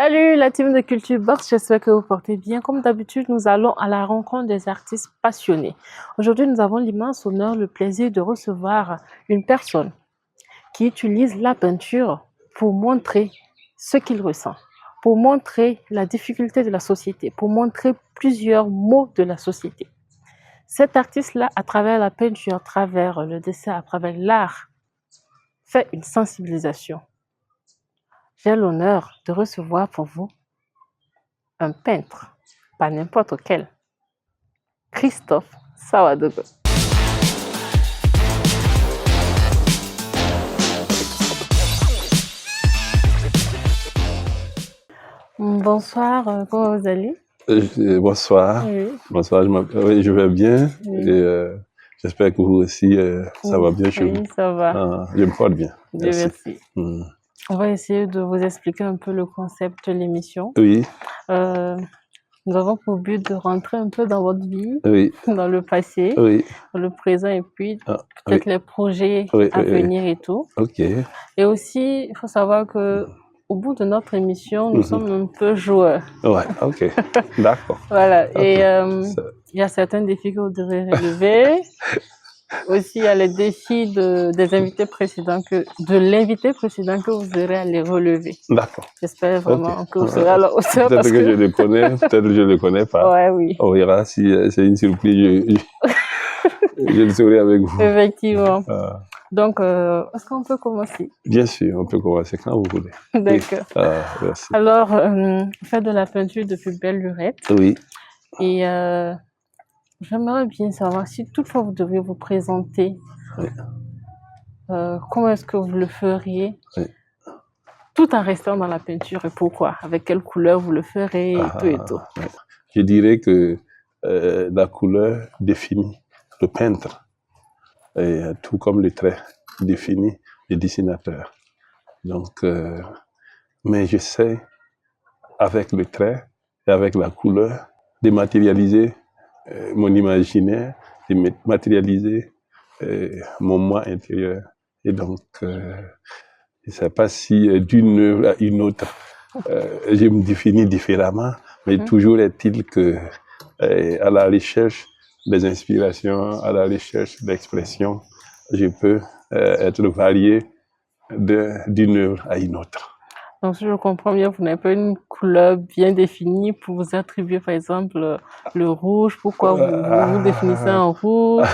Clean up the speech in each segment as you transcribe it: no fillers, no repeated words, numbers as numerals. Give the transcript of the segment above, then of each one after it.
Salut la team de Culture Box, j'espère que vous portez bien. Comme d'habitude, nous allons à la rencontre des artistes passionnés. Aujourd'hui, nous avons l'immense honneur, le plaisir de recevoir une personne qui utilise la peinture pour montrer ce qu'il ressent, pour montrer la difficulté de la société, pour montrer plusieurs mots de la société. Cet artiste-là, à travers la peinture, à travers le dessin, à travers l'art, fait une sensibilisation. J'ai l'honneur de recevoir pour vous un peintre, pas n'importe quel, Christophe Sawadogo. Bonsoir, comment vous allez? Bonsoir. Oui. Bonsoir, oui, je vais bien. Oui. Et j'espère que vous aussi, ça va bien chez vous. Oui, ça va. Je me porte bien. Dieu merci. Mm. On va essayer de vous expliquer un peu le concept de l'émission. Oui, Nous avons pour but de rentrer un peu dans votre vie, oui, dans le passé, oui. dans le présent et puis Ah, peut-être oui, les projets oui, à oui, oui. venir et tout. Ok. Et aussi, il faut savoir que au bout de notre émission, nous sommes un peu joueurs. Ouais, ok. D'accord. Voilà. Et Ça- il y a certains défis que vous devez relever. Aussi, il y a les défis des invités précédents de l'invité précédent que vous aurez à les relever. D'accord. J'espère vraiment Ok. que vous serez à la hauteur. Peut-être que je le connais, peut-être que je ne le connais pas. Ouais, oui. On verra si c'est une surprise. Je le saurai avec vous. Effectivement. Ah, Donc, est-ce qu'on peut commencer? bien sûr, on peut commencer quand vous voulez. D'accord. Merci. Alors, vous faites de la peinture depuis belle lurette. Oui. Et j'aimerais bien savoir si toutefois vous deviez vous présenter, Oui. comment est-ce que vous le feriez, Oui. tout en restant dans la peinture et pourquoi? Avec quelle couleur vous le ferez et tout et tout. Ouais. Je dirais que la couleur définit le peintre, et, tout comme le trait définit le dessinateur. Donc, mais j'essaie, avec le trait et avec la couleur, de matérialiser mon imaginaire, de matérialiser mon moi intérieur. Et donc, je ne sais pas si d'une œuvre à une autre, je me définis différemment, mais toujours est-il que à la recherche des inspirations, à la recherche d'expression, je peux être varié d'une œuvre à une autre. Donc, si je comprends bien, vous n'avez pas une couleur bien définie pour vous attribuer, par exemple, le rouge. Pourquoi vous définissez en rouge?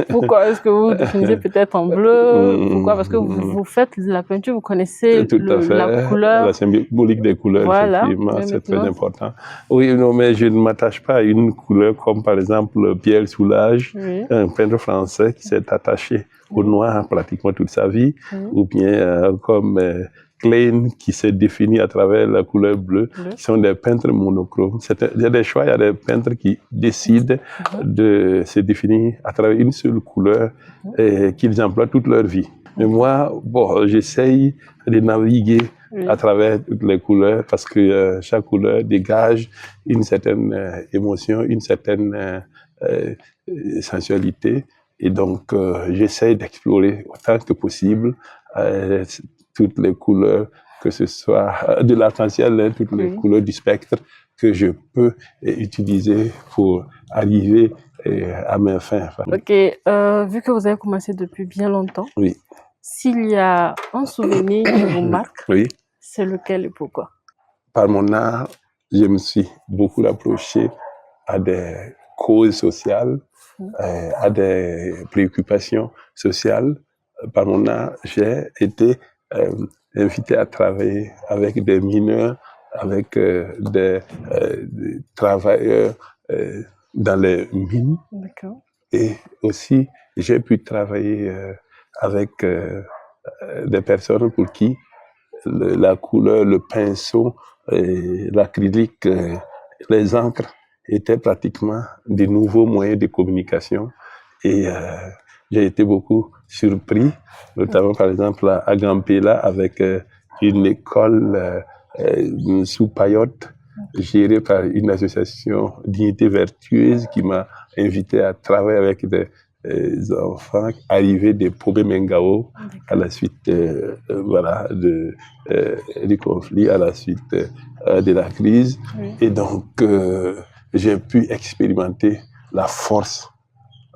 Pourquoi est-ce que vous définissez peut-être en bleu? Pourquoi? Parce que vous faites de la peinture, vous connaissez Tout à fait. la couleur. La symbolique des couleurs, Voilà. effectivement, Mais c'est très maintenant, important. Oui, non, mais je ne m'attache pas à une couleur comme, par exemple, Pierre Soulages, oui. un peintre français qui s'est attaché au noir pratiquement toute sa vie, ou bien comme Klein qui s'est défini à travers la couleur bleue, qui sont des peintres monochromes. Il y a des choix, il y a des peintres qui décident de se définir à travers une seule couleur et qu'ils emploient toute leur vie. Mais moi, bon, j'essaye de naviguer à travers toutes les couleurs parce que chaque couleur dégage une certaine émotion, une certaine sensualité. Et donc, j'essaye d'explorer autant que possible toutes les couleurs, que ce soit de l'arc-en-ciel, toutes les couleurs du spectre que je peux utiliser pour arriver à mes fins. Ok, vu que vous avez commencé depuis bien longtemps, Oui. S'il y a un souvenir qui vous marque, Oui. C'est lequel et pourquoi? Par mon art, je me suis beaucoup approché à des causes sociales, à des préoccupations sociales. Par mon art, j'ai été invité à travailler avec des mineurs, avec des travailleurs dans les mines. D'accord. Et aussi, j'ai pu travailler avec des personnes pour qui la couleur, le pinceau, l'acrylique, les encres étaient pratiquement des nouveaux moyens de communication. Et j'ai été beaucoup surpris, notamment par exemple à Gampela avec une école sous Payotte, gérée par une association Dignité Vertueuse qui m'a invité à travailler avec enfants arrivés des Pobé-Mengao à la suite voilà, du conflit, à la suite de la crise. Oui. Et donc, j'ai pu expérimenter la force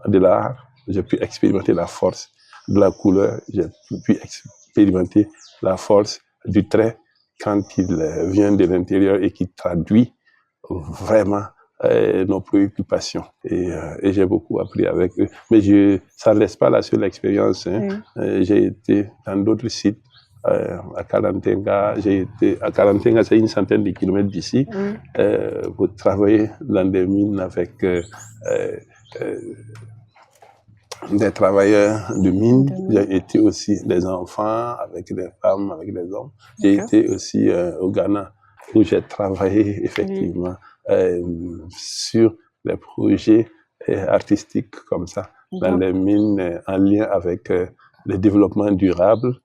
de l'art, j'ai pu expérimenter la force de la couleur, j'ai pu expérimenter la force du trait quand il vient de l'intérieur et qui traduit vraiment nos préoccupations. Et j'ai beaucoup appris avec eux. Mais ça ne laisse pas la seule expérience. Hein. Oui. J'ai été dans d'autres sites. À Kalantenga, à Kalantenga, c'est une centaine de kilomètres d'ici. Oui. Pour travailler dans des mines avec des travailleurs de mine. J'ai été aussi des enfants avec des femmes, avec des hommes. J'ai été aussi au Ghana où j'ai travaillé effectivement sur des projets artistiques comme ça, dans les mines en lien avec le développement durable,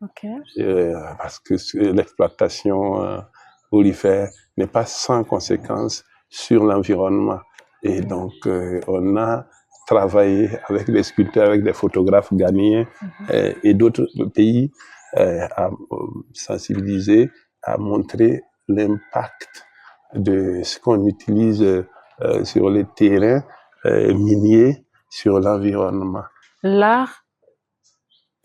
parce que l'exploitation aurifère n'est pas sans conséquence sur l'environnement. Et donc, on a travaillé avec des sculpteurs, avec des photographes ghanéens et d'autres pays à sensibiliser, à montrer l'impact de ce qu'on utilise sur les terrains miniers sur l'environnement. L'art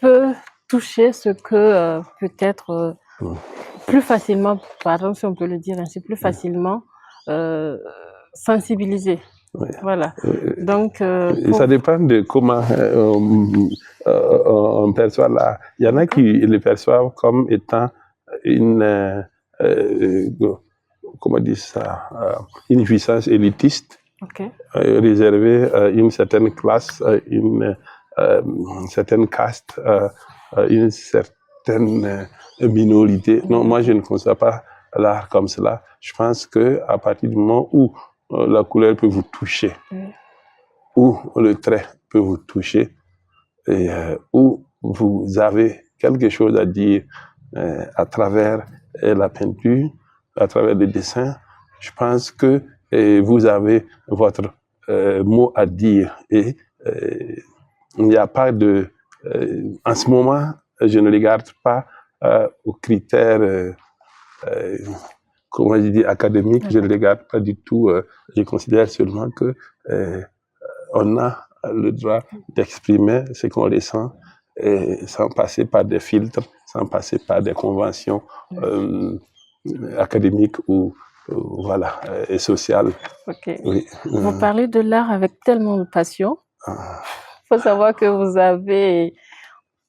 peut toucher ce que peut-être plus facilement, pardon si on peut le dire ainsi, plus facilement sensibiliser. Oui. Voilà. Donc, ça dépend de comment on perçoit l'art. Il y en a qui le perçoivent comme étant une, comment dire ça, une puissance élitiste réservée à une certaine classe, une certaine caste, une certaine minorité. Non, moi je ne conçois pas l'art comme cela. Je pense que à partir du moment où la couleur peut vous toucher, où le trait peut vous toucher, et où vous avez quelque chose à dire à travers la peinture, à travers le dessin, je pense que vous avez votre mot à dire. Et il n'y a pas de... en ce moment, je ne regarde pas aux critères comment je dis, académique, je ne regarde pas du tout. Je considère seulement que on a le droit d'exprimer ce qu'on ressent sans passer par des filtres, sans passer par des conventions académiques ou voilà, et sociales. Oui. Vous parlez de l'art avec tellement de passion. Il faut savoir que vous avez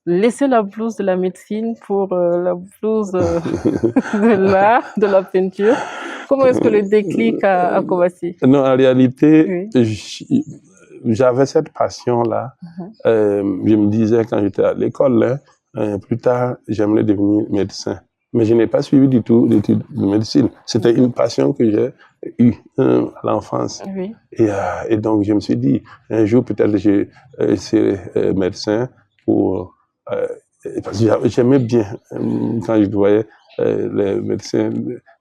laissé la blouse de la médecine pour la blouse de l'art, de la peinture. Comment est-ce que le déclic a commencé? Non, en réalité, j'avais cette passion-là. Je me disais quand j'étais à l'école, plus tard, j'aimerais devenir médecin. Mais je n'ai pas suivi du tout l'étude de médecine. C'était une passion que j'ai eue à l'enfance. Et donc, je me suis dit, un jour, peut-être, je serai médecin pour... parce que j'aimais bien quand je voyais les médecins,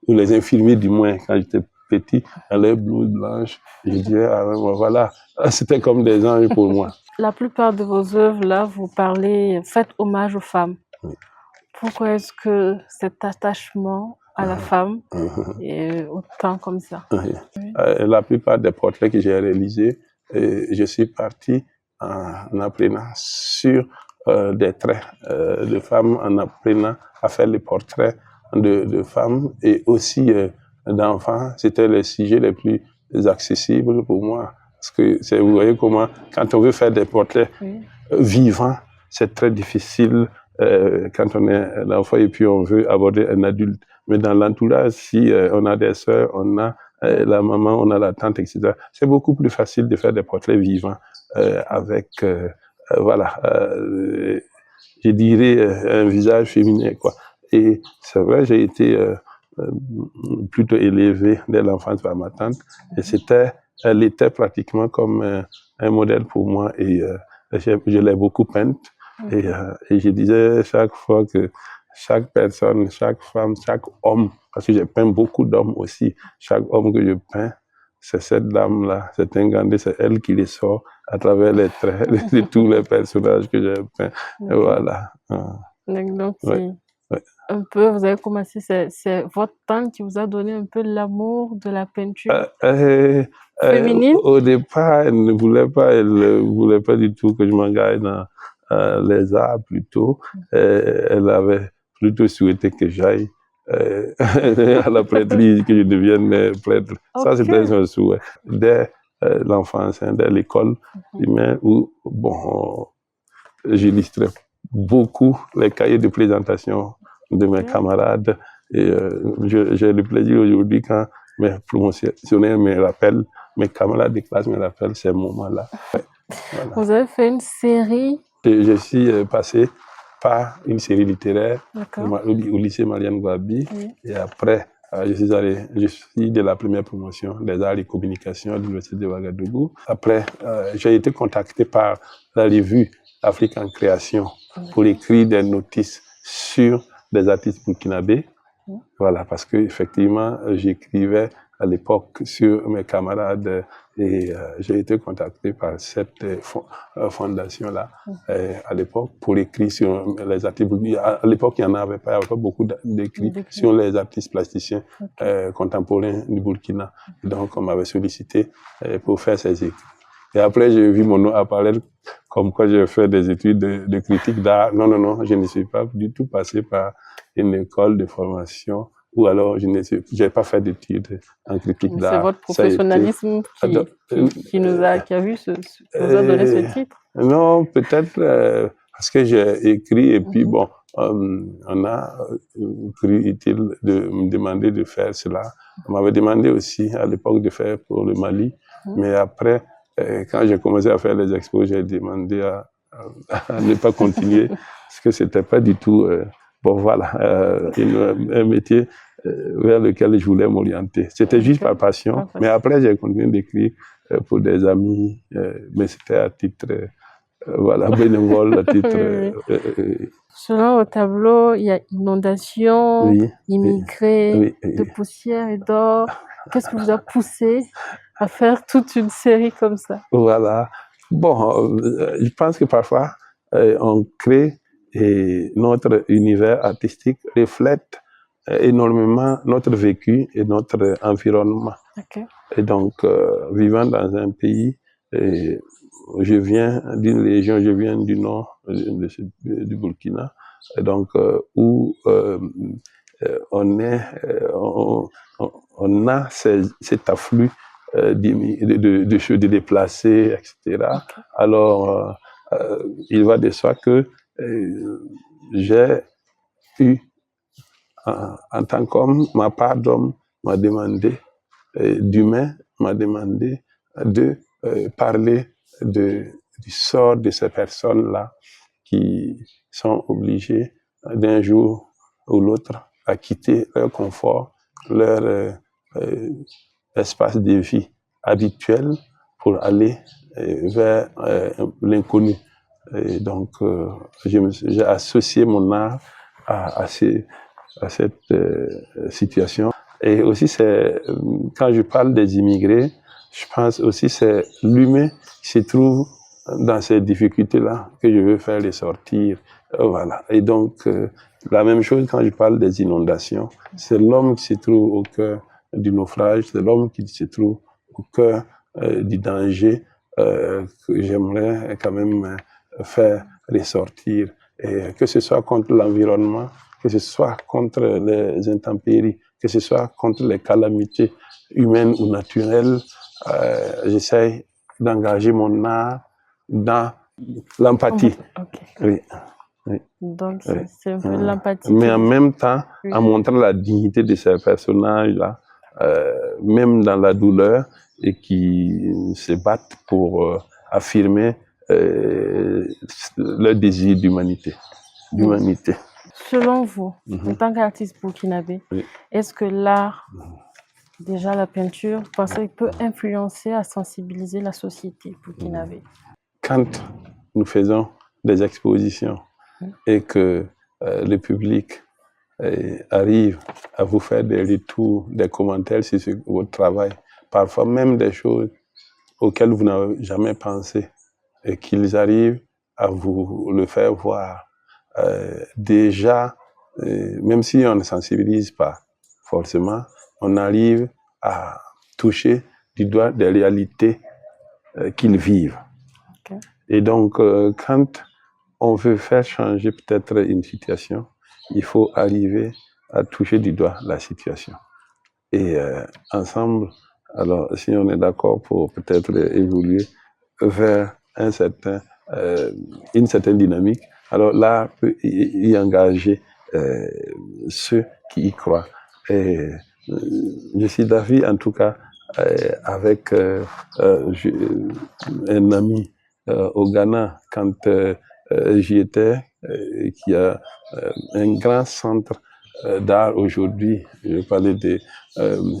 ou les infirmiers du moins, quand j'étais petit, dans les blouses blanches, je disais, ah, voilà, c'était comme des anges pour moi. La plupart de vos œuvres, là, vous parlez, faites hommage aux femmes. Pourquoi est-ce que cet attachement à la femme est autant comme ça? La plupart des portraits que j'ai réalisés, je suis parti en apprenant sur des traits de femmes, en apprenant à faire les portraits de femmes et aussi d'enfants. C'était les sujets les plus accessibles pour moi. Parce que vous voyez comment, quand on veut faire des portraits vivants, c'est très difficile quand on est un enfant et puis on veut aborder un adulte. Mais dans l'entourage, si on a des sœurs, on a la maman, on a la tante, etc., c'est beaucoup plus facile de faire des portraits vivants avec, voilà, je dirais un visage féminin, quoi. Et c'est vrai, j'ai été plutôt élevé dès l'enfance par ma tante. Et elle était pratiquement comme un modèle pour moi. Et je l'ai beaucoup peinte. Et je disais chaque fois que chaque personne, chaque femme, chaque homme, parce que j'ai peint beaucoup d'hommes aussi, chaque homme que je peins, c'est cette dame-là, c'est Ngandé, c'est elle qui les sort à travers les traits de tous les personnages que j'ai peints. Ok. Voilà. Donc, Ouais, ouais. un peu, vous avez commencé, c'est votre tante qui vous a donné un peu l'amour de la peinture féminine. Au départ, elle ne voulait pas, elle ne voulait pas du tout que je m'engage dans les arts plutôt. Elle avait plutôt souhaité que j'aille à la prêtrise, que je devienne prêtre. Ça, Ok. c'était son souhait. Dès l'enfance, hein, dès l'école primaire, où, bon, j'illustrais beaucoup les cahiers de présentation de mes Ok. camarades. Et j'ai le plaisir aujourd'hui quand mes promotionnaires me rappellent, mes camarades de classe me rappellent ces moments-là. Voilà. Vous avez fait une série. Je suis passé par une série littéraire D'accord. au lycée Marianne Gwabi. Oui. Et après, je suis de la première promotion des arts et communications de l'Université de Ouagadougou. Après, j'ai été contacté par la revue Afrique en création pour écrire des notices sur des artistes burkinabés. Voilà, parce que effectivement, j'écrivais à l'époque sur mes camarades et j'ai été contacté par cette fondation-là à l'époque pour écrire sur les artistes. À l'époque, il n'y en avait pas, beaucoup d'écrits sur les artistes plasticiens contemporains du Burkina. Donc, on m'avait sollicité pour faire ces écrits. Et après, j'ai vu mon nom apparaître comme quoi j'ai fait des études de critique d'art. Non, non, non, je ne suis pas du tout passé par une école de formation ou alors je n'ai pas fait d'études en critique d'art. C'est votre professionnalisme qui a donné ce titre? Non, peut-être parce que j'ai écrit et puis bon, on a cru utile de me demander de faire cela. On m'avait demandé aussi à l'époque de faire pour le Mali, mais après, quand j'ai commencé à faire les expos, j'ai demandé à ne pas continuer parce que c'était pas du tout bon voilà un métier vers lequel je voulais m'orienter. C'était juste par passion, mais après j'ai continué d'écrire pour des amis, mais c'était à titre voilà bénévole, à titre. Selon le tableau, il y a inondation, immigrés, de poussière et d'or. Qu'est-ce qui vous a poussé à faire toute une série comme ça? Voilà. Bon, je pense que parfois, on crée et notre univers artistique reflète énormément notre vécu et notre environnement. Okay. Et donc, vivant dans un pays, je viens d'une région, je viens du nord du Burkina, et donc où on a cet afflux de déplacés, etc. Okay. Alors, il va de soi que j'ai eu, en tant qu'homme, ma part d'homme m'a demandé, d'humain m'a demandé de parler du sort de ces personnes-là qui sont obligées d'un jour ou l'autre à quitter leur confort, leur espace de vie habituel pour aller vers l'inconnu. Et donc, j'ai associé mon art à cette situation. Et aussi, quand je parle des immigrés, je pense aussi c'est l'humain qui se trouve dans ces difficultés-là que je veux faire ressortir. Voilà. Et donc, la même chose quand je parle des inondations, c'est l'homme qui se trouve au cœur du naufrage, c'est l'homme qui se trouve au cœur du danger que j'aimerais quand même faire ressortir. Et que ce soit contre l'environnement, que ce soit contre les intempéries, que ce soit contre les calamités humaines ou naturelles, j'essaie d'engager mon art dans l'empathie. Okay. Oui. Oui. Donc, c'est un peu l'empathie. Mais en même temps, en montrant la dignité de ces personnages-là, même dans la douleur, et qui se battent pour affirmer leur désir d'humanité. Selon vous, en tant qu'artiste burkinabé, est-ce que l'art, déjà la peinture, vous pensez qu'il peut influencer à sensibiliser la société burkinabé? Quand nous faisons des expositions et que le public arrive à vous faire des retours, des commentaires sur votre travail, parfois même des choses auxquelles vous n'avez jamais pensé, et qu'ils arrivent à vous le faire voir. Déjà, même si on ne sensibilise pas forcément, on arrive à toucher du doigt des réalités qu'ils vivent. Ok. Et donc, quand on veut faire changer peut-être une situation, il faut arriver à toucher du doigt la situation. Et ensemble, alors si on est d'accord pour peut-être évoluer vers une certaine dynamique, alors là, peut y engager ceux qui y croient. Et je suis d'avis, en tout cas, avec un ami au Ghana, quand j'y étais, qui a un grand centre d'art aujourd'hui. Je parlais de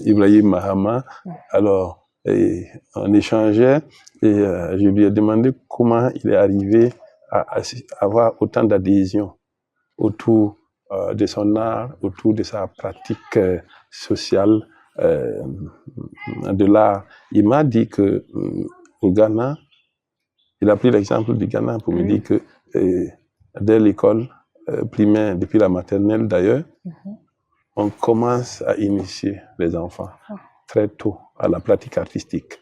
Ibrahim Mahama. Alors, on échangeait et je lui ai demandé comment il est arrivé à avoir autant d'adhésion autour de son art, autour de sa pratique sociale de l'art. Il m'a dit que au Ghana, il a pris l'exemple du Ghana pour me dire que dès l'école primaire, depuis la maternelle d'ailleurs, on commence à initier les enfants très tôt à la pratique artistique.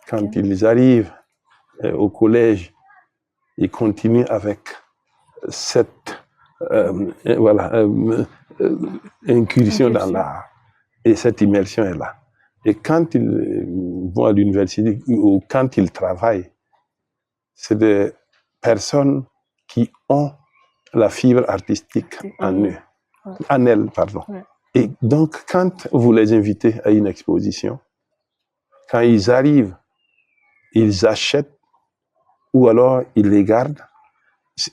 Quand ils arrivent au collège, ils continuent avec cette incursion dans l'art. Et cette immersion est là. Et quand ils vont à l'université ou quand ils travaillent, c'est des personnes qui ont la fibre artistique en eux, en elles, pardon. Ouais. Et donc, quand vous les invitez à une exposition, quand ils arrivent, ils achètent ou alors ils les gardent,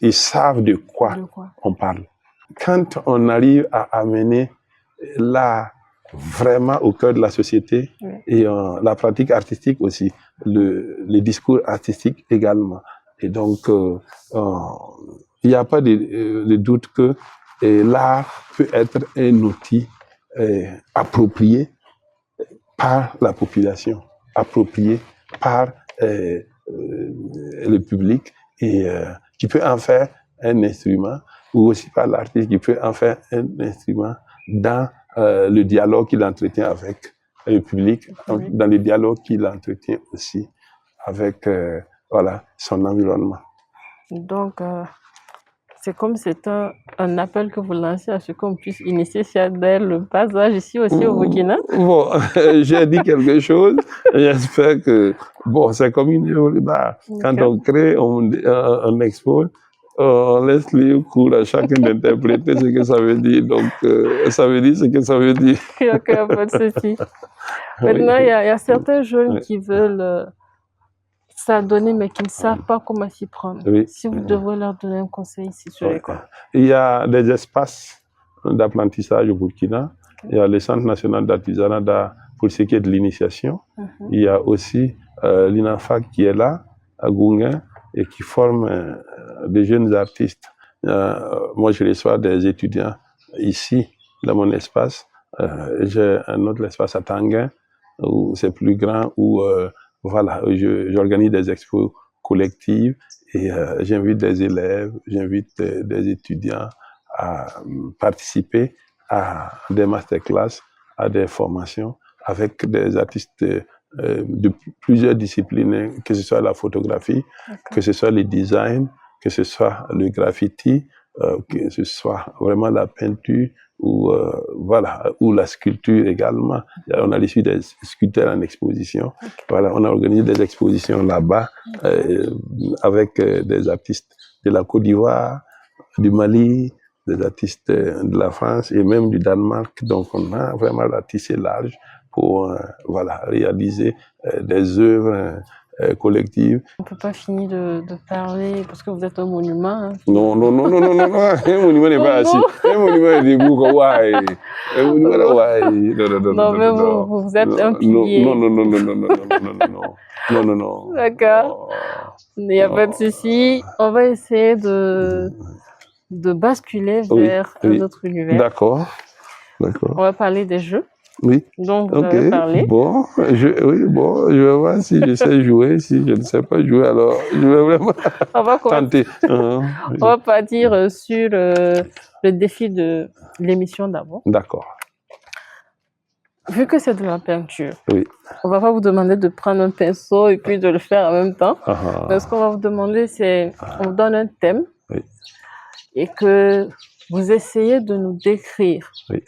ils savent de quoi on parle. Quand on arrive à amener l'art vraiment au cœur de la société et la pratique artistique aussi, le discours artistique également. Et donc, il n'y a pas de doute que l'art peut être un outil approprié par la population, approprié par le public et qui peut en faire un instrument, ou aussi par l'artiste qui peut en faire un instrument dans le dialogue qu'il entretient avec le public, dans le dialogue qu'il entretient aussi avec son environnement. Donc, c'est comme c'est un appel que vous lancez à ce qu'on puisse initier dès le bas âge ici aussi au Burkina. Bon, j'ai dit quelque chose, j'espère que, bon, c'est comme une œuvre d'art. Quand on crée, on expose, on laisse libre cours à chacun d'interpréter ce que ça veut dire. Donc, ça veut dire ce que ça veut dire. Ok, pas de souci. Maintenant, il y a certains jeunes qui veulent s'adonner, mais qui ne savent pas comment s'y prendre. Si vous devrez leur donner un conseil ici sur l'école. Il y a des espaces d'apprentissage au Burkina. Il y a le Centre national d'artisanat pour ce qui est de l'initiation. Il y a aussi l'INAFAC qui est là, à Gouin, et qui forme des jeunes artistes. Moi, je reçois des étudiants ici, dans mon espace. J'ai un autre espace à Tanguin, où c'est plus grand, où voilà, j'organise des expos collectives et j'invite des élèves, j'invite des étudiants à participer à des masterclass, à des formations avec des artistes de plusieurs disciplines, que ce soit la photographie, que ce soit le design, que ce soit le graffiti, que ce soit vraiment la peinture ou voilà, ou la sculpture également. On a reçu des sculpteurs en exposition. Voilà, on a organisé des expositions là-bas avec des artistes de la Côte d'Ivoire, du Mali, des artistes de la France et même du Danemark. Donc on a vraiment ratissé large pour voilà, réaliser des œuvres collectives. On ne peut pas finir de parler parce que vous êtes un monument. Hein. Non, un monument n'est pas assis. Un monument est debout. Un monument, non, mais vous êtes un pilier. Non. D'accord. Il n'y a pas de souci. On va essayer de basculer vers un autre univers. D'accord. On va parler des jeux. Oui. dont vous Ok. avez parlé. Bon, je vais voir si je sais jouer. Si je ne sais pas jouer, alors je vais vraiment On va, tenter. on va partir sur le défi de l'émission d'abord. D'accord. Vu que c'est de la peinture, Oui. on va pas vous demander de prendre un pinceau et puis de le faire en même temps. Mais ce qu'on va vous demander, c'est on vous donne un thème Oui. et que vous essayez de nous décrire. Oui.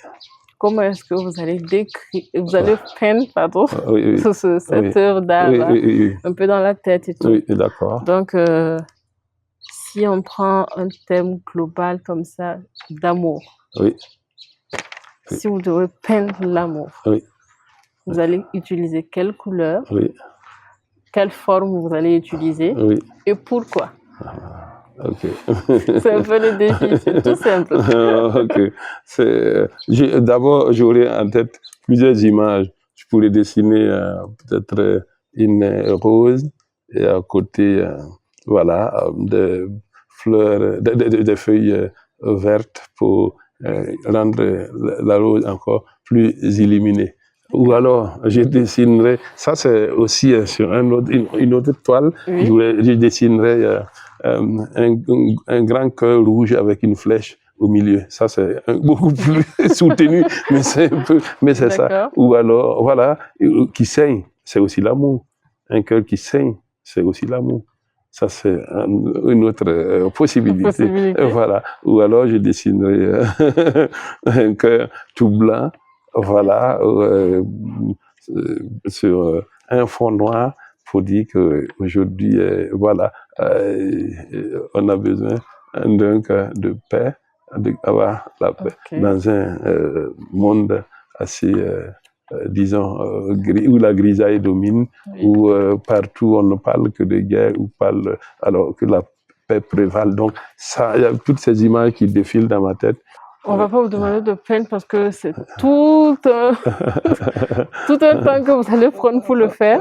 Comment est-ce que vous allez décrire, vous allez peindre, pardon, Oui. cette œuvre d'art là, un peu dans la tête et tout. Oui, d'accord. Donc, si on prend un thème global comme ça, d'amour, Oui. si vous devez peindre l'amour, Oui. vous allez utiliser quelle couleur, Oui. quelle forme vous allez utiliser Oui. et pourquoi. Ok. C'est un peu le défi, c'est tout simple. Ok. D'abord, j'aurais en tête plusieurs images. Je pourrais dessiner peut-être une rose et à côté, voilà, des fleurs, des feuilles vertes pour rendre la rose encore plus illuminée. Ou alors, je dessinerai, ça c'est aussi sur une autre toile, Oui. je dessinerai un grand cœur rouge avec une flèche au milieu. Ça c'est beaucoup plus soutenu, mais c'est un peu, mais c'est ça. Ou alors, voilà, qui saigne, c'est aussi l'amour. Un cœur qui saigne, c'est aussi l'amour. Ça, c'est une autre possibilité. Voilà. Ou alors, je dessinerai un cœur tout blanc, voilà, sur un fond noir pour dire qu'aujourd'hui, voilà, on a besoin d'un cœur de paix, d'avoir la paix dans un monde assez... disons, où la grisaille domine, où partout on ne parle que de guerre, alors que la paix prévale. Donc, il y a toutes ces images qui défilent dans ma tête. On ne va pas vous demander de peindre parce que c'est tout un temps que vous allez prendre pour le faire.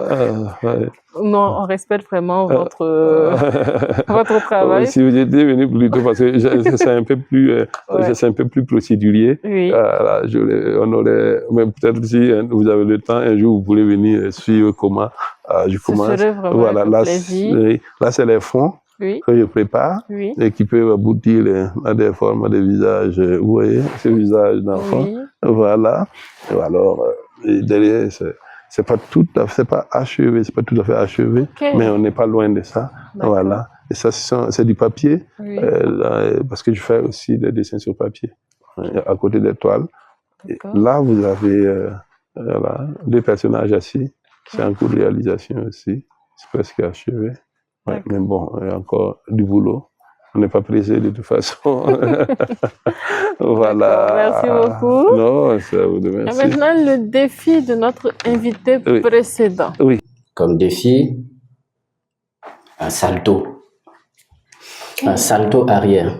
Non, on respecte vraiment votre travail. Si vous étiez venu plus tôt, parce que c'est un peu plus procédurier. Oui. On aurait, même peut-être si vous avez le temps, un jour vous voulez venir suivre comment je commence. Ce serait vraiment voilà, un plaisir. Là c'est les fonds que je prépare et qui peuvent aboutir à des formes de visage. Vous voyez, ce visage d'enfant. Voilà. Alors, derrière, c'est pas achevé, c'est pas tout à fait achevé, mais on n'est pas loin de ça. Voilà. Et ça, c'est du papier, parce que je fais aussi des dessins sur papier, à côté des toiles. Et là, vous avez voilà, deux personnages assis. C'est en cours de réalisation aussi. C'est presque achevé. Ouais, mais bon, il y a encore du boulot. On n'est pas pressé de toute façon. Voilà. Merci beaucoup. Non, c'est à vous de merci. Et maintenant, le défi de notre invité précédent. Oui. Comme défi, un salto. Un salto arrière.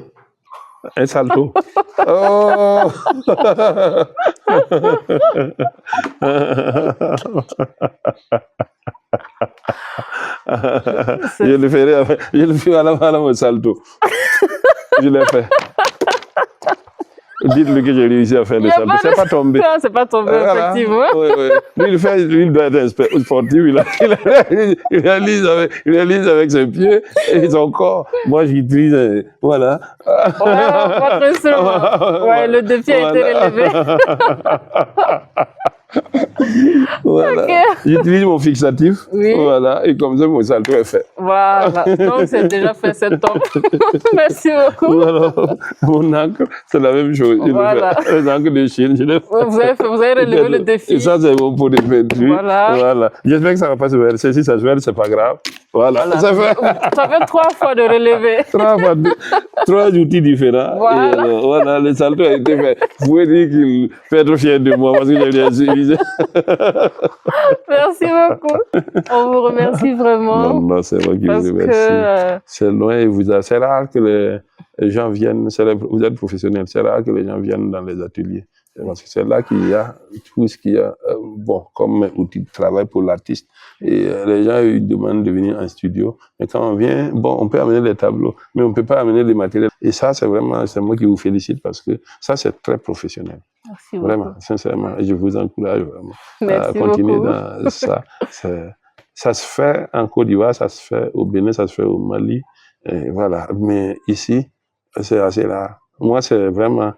Un salto. Oh. Je le ferai à la salto. Je l'ai fait. Dites-le que j'ai réussi à faire le salto. C'est pas tombé. Non, c'est pas tombé, effectivement. Oui. Lui, il doit être sportif. Il réalise avec ses pieds et son corps. Moi, j'utilise, voilà. Votre instrument. Ouais, le défi a été relevé. Voilà. J'utilise mon fixatif. Voilà. Et comme ça, mon salto est fait. Voilà. Donc, c'est déjà fait, c'est top. Merci beaucoup. Alors, mon ancre, c'est la même chose. Voilà. Un ancre de Chine. Vous avez relevé le défi. Et ça, c'est bon pour les peinture. Voilà. J'espère que ça ne va pas se verser. Si ça se verse, c'est pas grave. Voilà. Ça fait 3 fois de relever. 3 outils différents. Voilà. Et voilà, le salto a été fait. Vous pouvez dire qu'il peut être fier de moi parce que j'ai bien suivi. Merci beaucoup. On vous remercie vraiment. Non, c'est moi qui vous remercie. C'est loin et c'est rare que les gens viennent. Vous êtes professionnels, c'est rare que les gens viennent dans les ateliers. Parce que c'est là qu'il y a tout ce qu'il y a comme outil de travail pour l'artiste. Et les gens ils demandent de venir en studio. Mais quand on vient, on peut amener les tableaux, mais on ne peut pas amener les matériels. Et ça, c'est moi qui vous félicite parce que ça, c'est très professionnel. Merci beaucoup. Vraiment, sincèrement. Et je vous encourage vraiment à Merci continuer beaucoup. dans ça. Ça se fait en Côte d'Ivoire, ça se fait au Bénin, ça se fait au Mali. Et voilà. Mais ici, c'est assez rare. Moi, c'est vraiment,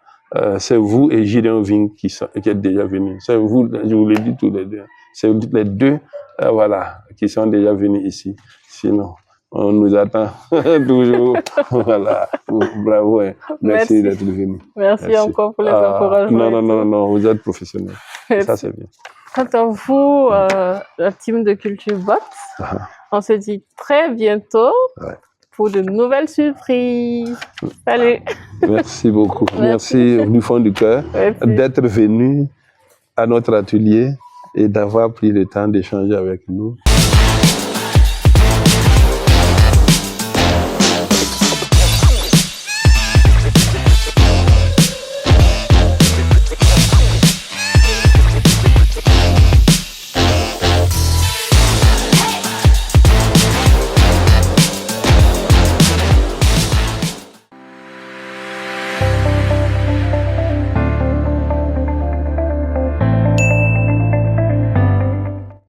c'est vous et Gideon Ving qui êtes déjà venus. C'est vous, je vous l'ai dit tous les deux. C'est les deux, voilà, qui sont déjà venus ici. Sinon, on nous attend toujours. Voilà. Bravo. Hein. Merci d'être venu. Merci encore pour les encouragements. Non, vous êtes professionnel. Ça, c'est bien. Quant à vous, la team de Culture Box, on se dit très bientôt pour de nouvelles surprises. Salut. Merci beaucoup. Merci du fond du cœur d'être venu à notre atelier et d'avoir pris le temps d'échanger avec nous.